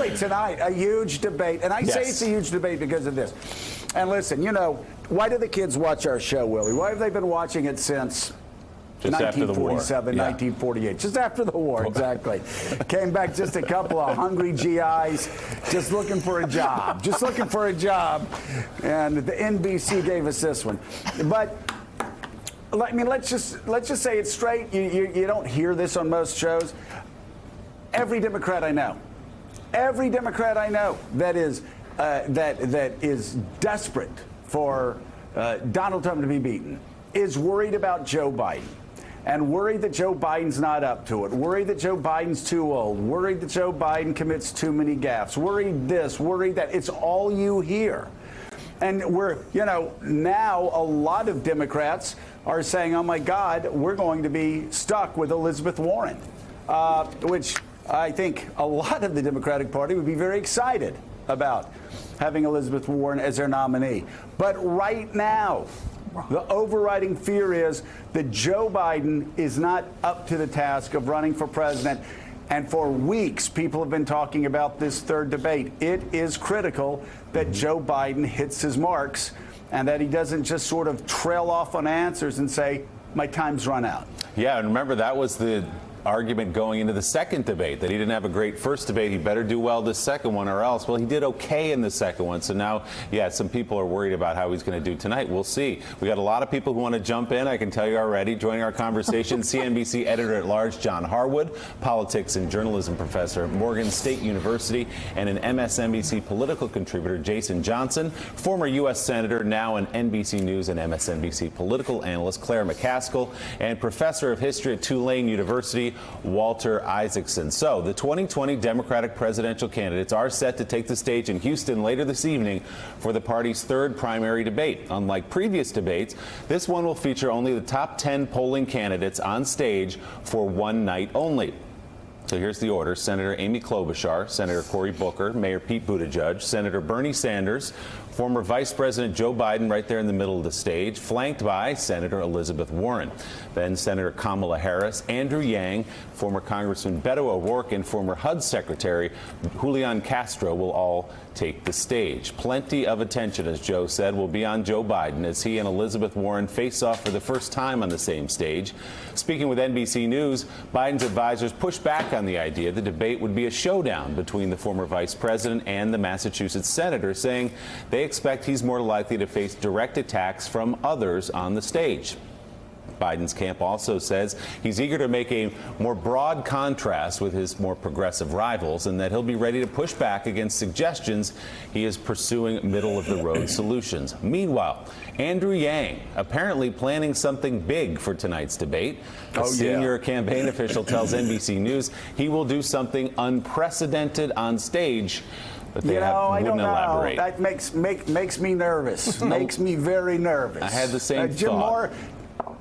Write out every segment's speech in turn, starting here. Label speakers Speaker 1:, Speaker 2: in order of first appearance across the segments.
Speaker 1: debate tonight, a huge debate. And I say it's a huge debate because of this. And listen, you know, why do the kids watch our show, Willie? Why have they been watching it since?
Speaker 2: Just
Speaker 1: 1947, 1948, just after the war, exactly. Came back just a couple of hungry GIs, just looking for a job, and the NBC gave us this one. But I mean, let's just say it straight. You don't hear this on most shows. Every Democrat I know that is desperate for Donald Trump to be beaten is worried about Joe Biden. And worried that Joe Biden's not up to it, worried that Joe Biden's too old, worried that Joe Biden commits too many gaffes, worried this, worried that. It's all you hear. And now a lot of Democrats are saying, oh, my God, we're going to be stuck with Elizabeth Warren, which I think a lot of the Democratic Party would be very excited about having Elizabeth Warren as their nominee. But right now, the overriding fear is that Joe Biden is not up to the task of running for president. And for weeks, people have been talking about this third debate. It is critical that Joe Biden hits his marks and that he doesn't just sort of trail off on answers and say, my time's run out.
Speaker 2: Yeah, and remember, that was the argument going into the second debate, that he didn't have a great first debate. He better do well this second one or else. Well, he did okay in the second one. So now, yeah, some people are worried about how he's going to do tonight. We'll see. We got a lot of people who want to jump in. I can tell you already. Joining our conversation, CNBC editor-at-large John Harwood, politics and journalism professor at Morgan State University, and an MSNBC political contributor, Jason Johnson, former U.S. Senator, now an NBC News and MSNBC political analyst, Claire McCaskill, and professor of history at Tulane University, Walter Isaacson. So the 2020 Democratic presidential candidates are set to take the stage in Houston later this evening for the party's third primary debate. Unlike previous debates, this one will feature only the top 10 polling candidates on stage for one night only. So here's the order. Senator Amy Klobuchar, Senator Cory Booker, Mayor Pete Buttigieg, Senator Bernie Sanders, former Vice President Joe Biden right there in the middle of the stage, flanked by Senator Elizabeth Warren. Then Senator Kamala Harris, Andrew Yang, former Congressman Beto O'Rourke, and former HUD Secretary Julian Castro will all take the stage. Plenty of attention, as Joe said, will be on Joe Biden as he and Elizabeth Warren face off for the first time on the same stage. Speaking with NBC News, Biden's advisors pushed back on the idea the debate would be a showdown between the former vice president and the Massachusetts senator, saying they expect he's more likely to face direct attacks from others on the stage. Biden's camp also says he's eager to make a more broad contrast with his more progressive rivals and that he'll be ready to push back against suggestions he is pursuing middle-of-the-road solutions. Meanwhile, Andrew Yang apparently planning something big for tonight's debate. A senior campaign official tells NBC News he will do something unprecedented on stage. But they wouldn't elaborate.
Speaker 1: That makes me nervous. Makes me very nervous.
Speaker 2: I had the same thought.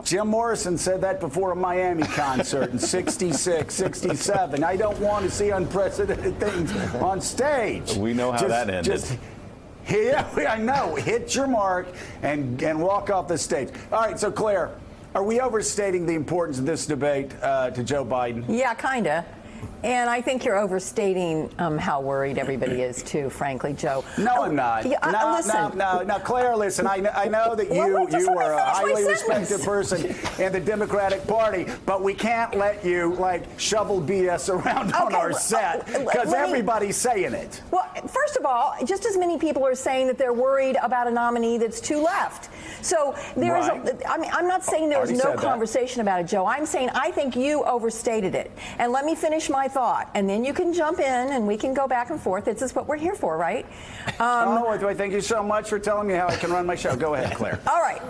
Speaker 1: Jim Morrison said that before a Miami concert in 66, 67. I don't want to see unprecedented things on stage.
Speaker 2: We know how that ended.
Speaker 1: I know. Hit your mark and walk off the stage. All right, so Claire, are we overstating the importance of this debate to Joe Biden?
Speaker 3: Yeah, kind of. And I think you're overstating how worried everybody is, too, frankly, Joe.
Speaker 1: No, I'm not. No, Claire, listen, I know that you are a highly respected person in the Democratic Party, but we can't let you, shovel BS around on our set, because everybody's saying it.
Speaker 3: Well, first of all, just as many people are saying that they're worried about a nominee that's too left. So there is I'm not saying there was no conversation about it, Joe. I'm saying I think you overstated it. And let me finish my thought, and then you can jump in and we can go back and forth. This is what we're here for, right?
Speaker 1: Thank you so much for telling me how I can run my show. Go ahead, Claire.
Speaker 3: All right.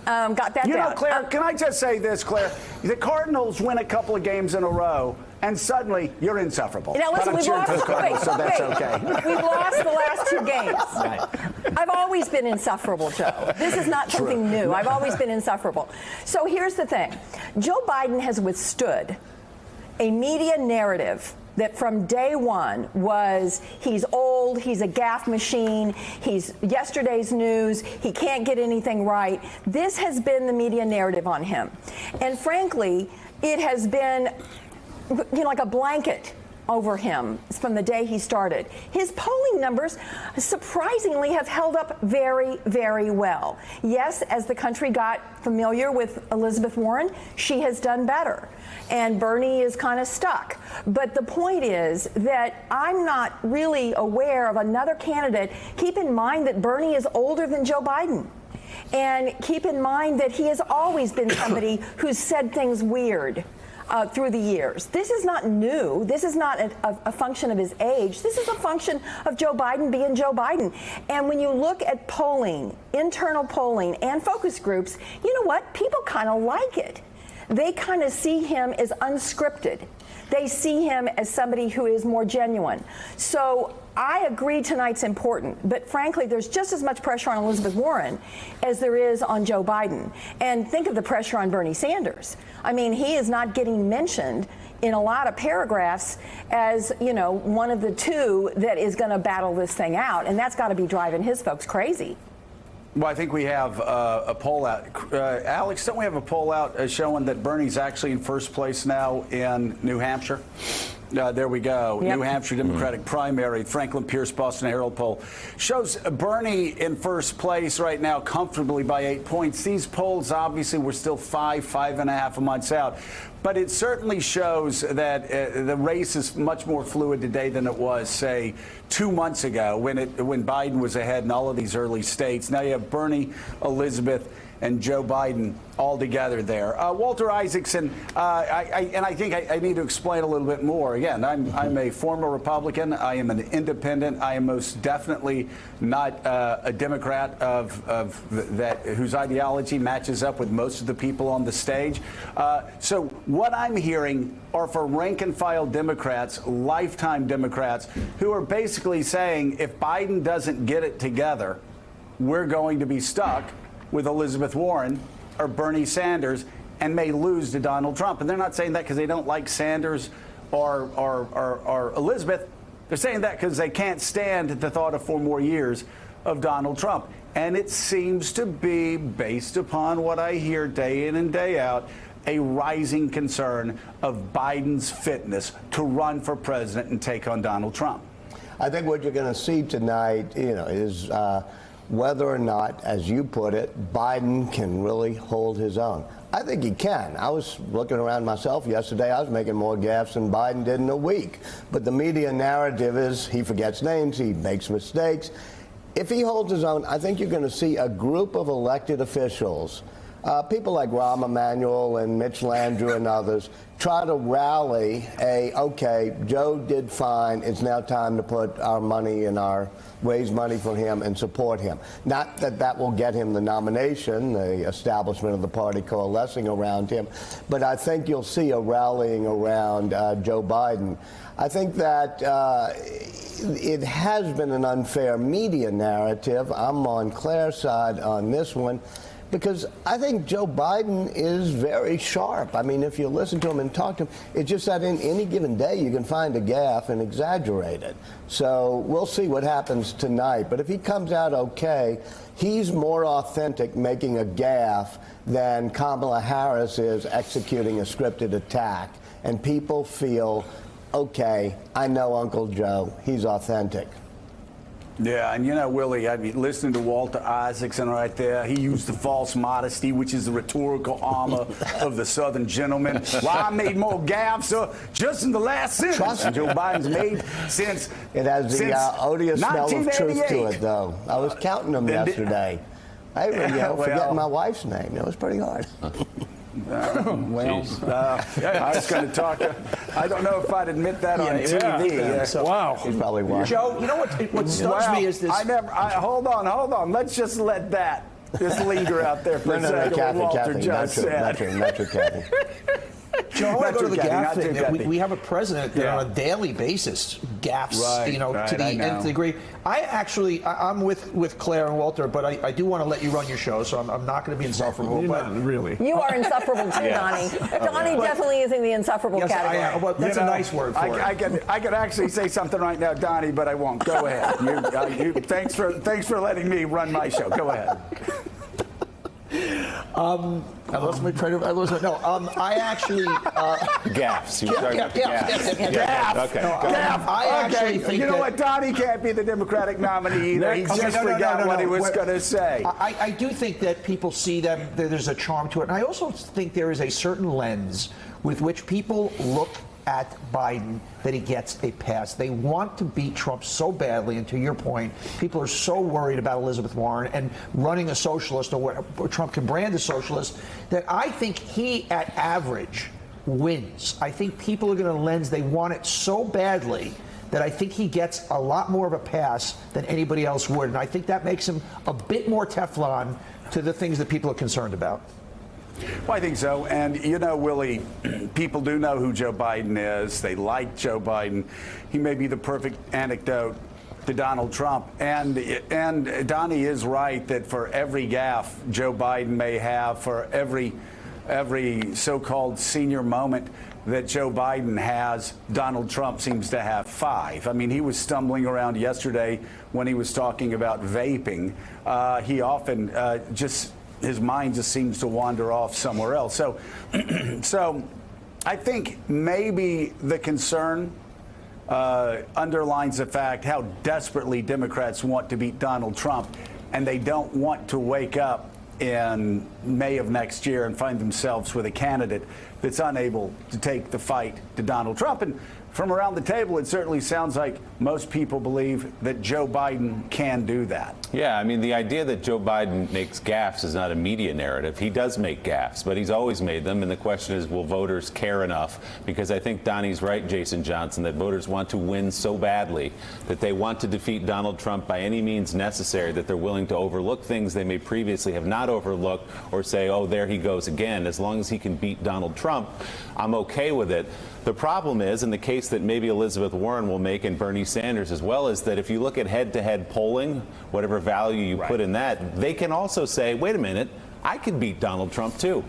Speaker 3: Got that down.
Speaker 1: You know, Claire, can I just say this, Claire? The Cardinals win a couple of games in a row, and suddenly you're insufferable.
Speaker 3: Now, listen, we've lost
Speaker 1: the Cardinals, so that's okay.
Speaker 3: We've lost the last two games.
Speaker 1: Right.
Speaker 3: I've always been insufferable, Joe. This is not something new. I've always been insufferable. So here's the thing. Joe Biden has withstood a media narrative that from day one was he's old, he's a gaffe machine, he's yesterday's news, he can't get anything right. This has been the media narrative on him. And frankly, it has been like a blanket over him from the day he started. His polling numbers surprisingly have held up very, very well. Yes, as the country got familiar with Elizabeth Warren, she has done better. And Bernie is kind of stuck. But the point is that I'm not really aware of another candidate. Keep in mind that Bernie is older than Joe Biden. And keep in mind that he has always been somebody who's said things weird through the years. This is not new. This is not a function of his age. This is a function of Joe Biden being Joe Biden. And when you look at polling, internal polling, and focus groups, you know what? People kind of like it. They kind of see him as unscripted. They see him as somebody who is more genuine. So I agree tonight's important, but frankly, there's just as much pressure on Elizabeth Warren as there is on Joe Biden. And think of the pressure on Bernie Sanders. I mean, he is not getting mentioned in a lot of paragraphs as, you know, one of the two that is going to battle this thing out, and that's got to be driving his folks crazy.
Speaker 1: Well, I think we have a poll out. Alex, don't we have a poll out showing that Bernie's actually in first place now in New Hampshire? There we go.
Speaker 3: Yep.
Speaker 1: New Hampshire Democratic primary. Franklin Pierce Boston Herald poll shows Bernie in first place right now comfortably by 8 points. These polls obviously were still 5.5 months out. But it certainly shows that the race is much more fluid today than it was, say, 2 months ago when Biden was ahead in all of these early states. Now you have Bernie, Elizabeth, and Joe Biden all together there. Walter Isaacson, I think I need to explain a little bit more. Again, I'm a former Republican. I am an independent. I am most definitely not a Democrat whose ideology matches up with most of the people on the stage. So what I'm hearing are for rank and file Democrats, lifetime Democrats, who are basically saying if Biden doesn't get it together, we're going to be stuck with Elizabeth Warren or Bernie Sanders and may lose to Donald Trump. And they're not saying that because they don't like Sanders or Elizabeth. They're saying that because they can't stand the thought of 4 more years of Donald Trump. And it seems to be, based upon what I hear day in and day out, a rising concern of Biden's fitness to run for president and take on Donald Trump.
Speaker 4: I think what you're going to see tonight, is whether or not, as you put it, Biden can really hold his own. I think he can. I was looking around myself yesterday. I was making more gaffes than Biden did in a week. But the media narrative is he forgets names, he makes mistakes. If he holds his own, I think you're going to see a group of elected officials, people like Rahm Emanuel and Mitch Landrieu and others, try to rally okay, Joe did fine. It's now time to put our money in raise money for him and support him. Not that will get him the nomination, the establishment of the party coalescing around him, but I think you'll see a rallying around Joe Biden. I think that it has been an unfair media narrative. I'm on Claire's side on this one, because I think Joe Biden is very sharp. I mean, if you listen to him and talk to him, it's just that in any given day you can find a gaffe and exaggerate it. So we'll see what happens tonight. But if he comes out okay, he's more authentic making a gaffe than Kamala Harris is executing a scripted attack. And people feel, okay, I know Uncle Joe. He's authentic.
Speaker 1: Yeah, and Willie, I mean, listening to Walter Isaacson right there, he used the false modesty, which is the rhetorical armor of the Southern gentleman. Well, I made more gaffes just in the last sentence Joe Biden's made since
Speaker 4: it has the odious smell of truth to it, though. I was counting them yesterday. I forgetting my wife's name. It was pretty hard.
Speaker 1: I was going to talk. I don't know if I'd admit that on TV.
Speaker 4: Wow. He's probably watching.
Speaker 5: Joe, you know what stuns me is this.
Speaker 1: Hold on. Let's just let that just linger out there for a second.
Speaker 4: Kathy,
Speaker 1: what Walter just said.
Speaker 4: Not true, Kathy.
Speaker 5: Joe, I want to go to the gaff thing.
Speaker 1: Kathy.
Speaker 5: We have a president that on a daily basis gaffes, to the nth degree. I'm with Claire and Walter, but I do want to let you run your show, so I'm not going to be insufferable.
Speaker 6: But really,
Speaker 3: you are insufferable too, Donnie. Donnie definitely is in the insufferable category.
Speaker 5: I am. Well, that's a nice word for it.
Speaker 1: I could actually say something right now, Donnie, but I won't. Go ahead. Thanks for letting me run my show. Go ahead.
Speaker 5: I lost my train of. I actually.
Speaker 2: Gaffes.
Speaker 5: Gaff.
Speaker 2: Okay.
Speaker 5: I actually think
Speaker 1: you know what? Donnie can't be the Democratic nominee either. He just forgot what he was going to say.
Speaker 5: I do think that people see that there's a charm to it. And I also think there is a certain lens with which people look at Biden that he gets a pass. They want to beat Trump so badly, and to your point, people are so worried about Elizabeth Warren and running a socialist, or what Trump can brand as socialist, that I think he, at average, wins. I think people are going to lens, they want it so badly that I think he gets a lot more of a pass than anybody else would. And I think that makes him a bit more Teflon to the things that people are concerned about.
Speaker 1: Well, I think so. And, you know, Willie, people do know who Joe Biden is. They like Joe Biden. He may be the perfect anecdote to Donald Trump. And Donnie is right that for every gaffe Joe Biden may have, for every so-called senior moment that Joe Biden has, Donald Trump seems to have 5. I mean, he was stumbling around yesterday when he was talking about vaping. He often his mind just seems to wander off somewhere else. So, so I think maybe the concern underlines the fact how desperately Democrats want to beat Donald Trump, and they don't want to wake up in May of next year and find themselves with a candidate that's unable to take the fight to Donald Trump. And from around the table, it certainly sounds like most people believe that Joe Biden can do that.
Speaker 2: Yeah, I mean, the idea that Joe Biden makes gaffes is not a media narrative. He does make gaffes, but he's always made them. And the question is, will voters care enough? Because I think Donnie's right, Jason Johnson, that voters want to win so badly that they want to defeat Donald Trump by any means necessary, that they're willing to overlook things they may previously have not overlooked, or say, oh, there he goes again. As long as he can beat Donald Trump, I'm okay with it. The problem is, in the case that maybe Elizabeth Warren will make, and Bernie Sanders as well, is that if you look at head-to-head polling, whatever value you put in that, they can also say, wait a minute, I can beat Donald Trump too.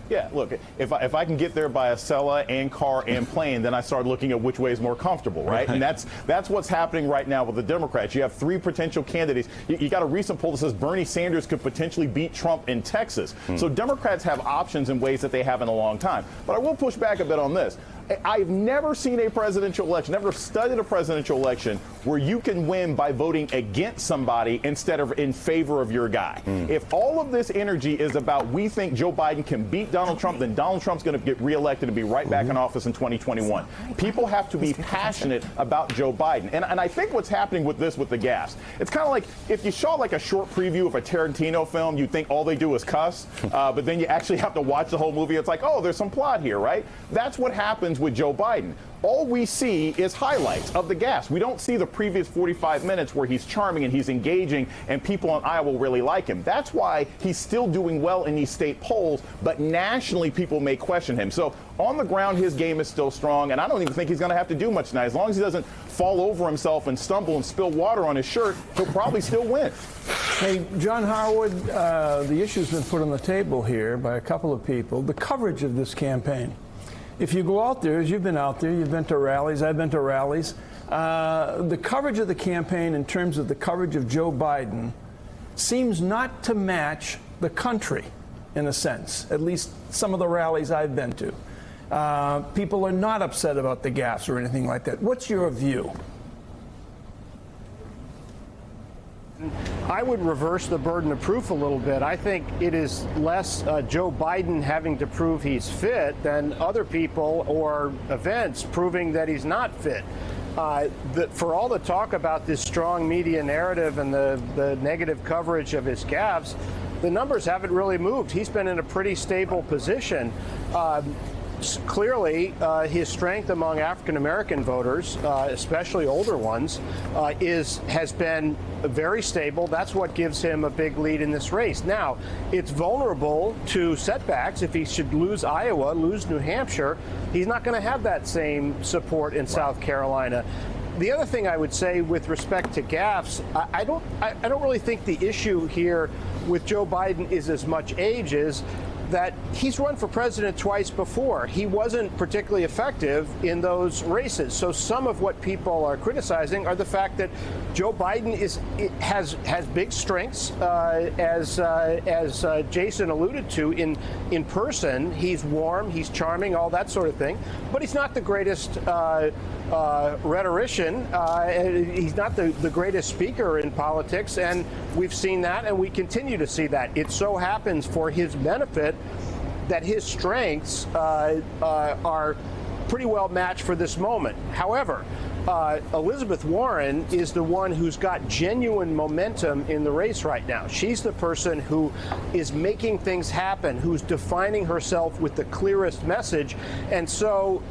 Speaker 6: Yeah, look, if I can get there by Acela and car and plane, then I start looking at which way is more comfortable, right? And that's what's happening right now with the Democrats. You have 3 potential candidates. You got a recent poll that says Bernie Sanders could potentially beat Trump in Texas. So Democrats have options in ways that they haven't in a long time. But I will push back a bit on this. I've never seen a presidential election, never studied a presidential election where you can win by voting against somebody instead of in favor of your guy. If all of this energy is about we think Joe Biden can beat Donald Trump, then Donald Trump's going to get reelected and be right back in office in 2021. People have to be passionate about Joe Biden. And I think what's happening with this, with the gaffes, it's kind of like if you saw like a short preview of a Tarantino film, you'd think all they do is cuss, but then you actually have to watch the whole movie. It's like, oh, there's some plot here, right? That's what happens with Joe Biden. All we see is highlights of the gaffes. We don't see the previous 45 minutes where he's charming and he's engaging and people in Iowa really like him. That's why he's still doing well in these state polls, but nationally people may question him. So on the ground, his game is still strong, and I don't even think he's going to have to do much tonight. As long as he doesn't fall over himself and stumble and spill water on his shirt, he'll probably still win.
Speaker 7: Hey, John Howard, the issue's been put on the table here by a couple of people, the coverage of this campaign. If you go out there, as you've been out there, you've been to rallies, I've been to rallies, the coverage of the campaign in terms of the coverage of Joe Biden seems not to match the country, in a sense, at least some of the rallies I've been to. People are not upset about the gaffes or anything like that. What's your view?
Speaker 8: I would reverse the burden of proof a little bit. I think it is less Joe Biden having to prove he's fit than other people or events proving that he's not fit. For all the talk about this strong media narrative and the negative coverage of his gaffes, the numbers haven't really moved. He's been in a pretty stable position. Clearly, his strength among African-American voters, especially older ones, has been very stable. That's what gives him a big lead in this race. Now, it's vulnerable to setbacks. If he should lose Iowa, lose New Hampshire, he's not going to have that same support in South Carolina. The other thing I would say with respect to gaffes, I don't really think the issue here with Joe Biden is as much age as that he's run for president twice before. He wasn't particularly effective in those races. So some of what people are criticizing are the fact that Joe Biden has big strengths, as Jason alluded to. In person, he's warm, he's charming, all that sort of thing. But he's not the greatest rhetorician. He's not the greatest speaker in politics, and we've seen that, and we continue to see that. It so happens, for his benefit, that his strengths are pretty well matched for this moment. However, Elizabeth Warren is the one who's got genuine momentum in the race right now. She's the person who is making things happen, who's defining herself with the clearest message. And so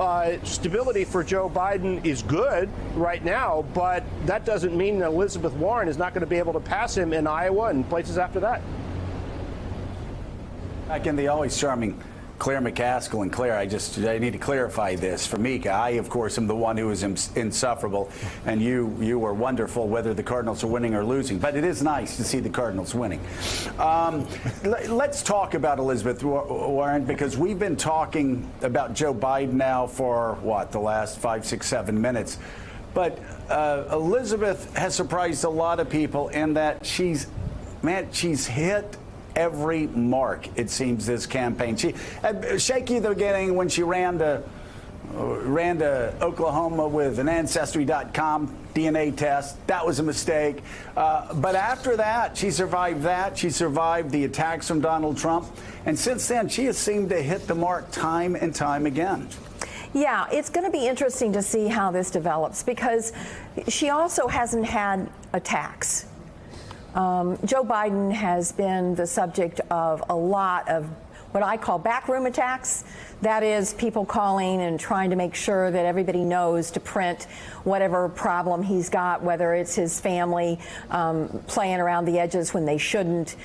Speaker 8: stability for Joe Biden is good right now, but that doesn't mean that Elizabeth Warren is not going to be able to pass him in Iowa and places after that.
Speaker 1: Back in the always charming Claire McCaskill. And Claire, I need to clarify this for me. I, of course, am the one who is insufferable, and you are wonderful whether the Cardinals are winning or losing. But it is nice to see the Cardinals winning. Let's talk about Elizabeth Warren, because we've been talking about Joe Biden now for, what, the last 5, 6, 7 minutes. But Elizabeth has surprised a lot of people in that she's hit every mark, it seems, this campaign. She had shaky at the beginning when she ran to Oklahoma with an Ancestry.com DNA test. That was a mistake. But after that, she survived that. She survived the attacks from Donald Trump. And since then, she has seemed to hit the mark time and time again.
Speaker 3: Yeah, it's going to be interesting to see how this develops, because she also hasn't had attacks. Joe Biden has been the subject of a lot of what I call backroom attacks. That is, people calling and trying to make sure that everybody knows to print whatever problem he's got, whether it's his family playing around the edges when they shouldn't.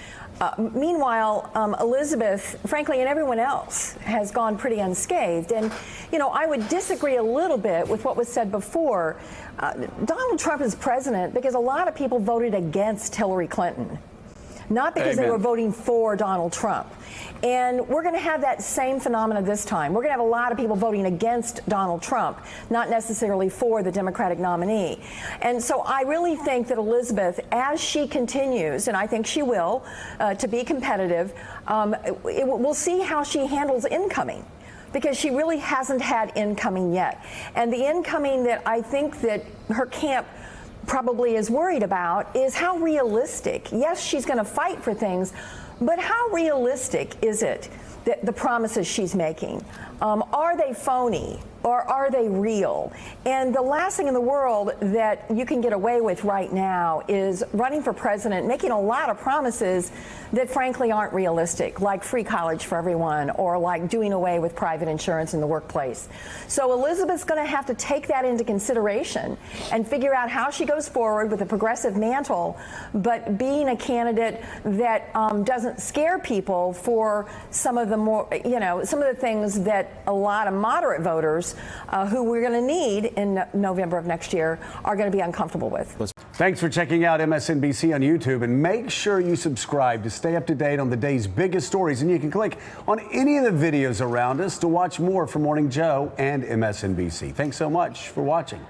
Speaker 3: Meanwhile, Elizabeth, frankly, and everyone else has gone pretty unscathed. And, you know, I would disagree a little bit with what was said before. Donald Trump is president because a lot of people voted against Hillary Clinton, not because they were voting for Donald Trump. And we're going to have that same phenomenon this time. We're going to have a lot of people voting against Donald Trump, not necessarily for the Democratic nominee. And so I really think that Elizabeth, as she continues, and I think she will, to be competitive, we'll see how she handles incoming, because she really hasn't had incoming yet. And the incoming that I think that her camp probably is worried about is how realistic. Yes, she's going to fight for things, but how realistic is it, that the promises she's making? Are they phony or are they real? And the last thing in the world that you can get away with right now is running for president, making a lot of promises that frankly aren't realistic, like free college for everyone or like doing away with private insurance in the workplace. So Elizabeth's going to have to take that into consideration and figure out how she goes forward with a progressive mantle, but being a candidate that doesn't scare people for some of the more, some of the things that a lot of moderate voters who we're going to need in November of next year are going to be uncomfortable with.
Speaker 1: Thanks for checking out MSNBC on YouTube, and make sure you subscribe to stay up to date on the day's biggest stories. And you can click on any of the videos around us to watch more from Morning Joe and MSNBC. Thanks so much for watching.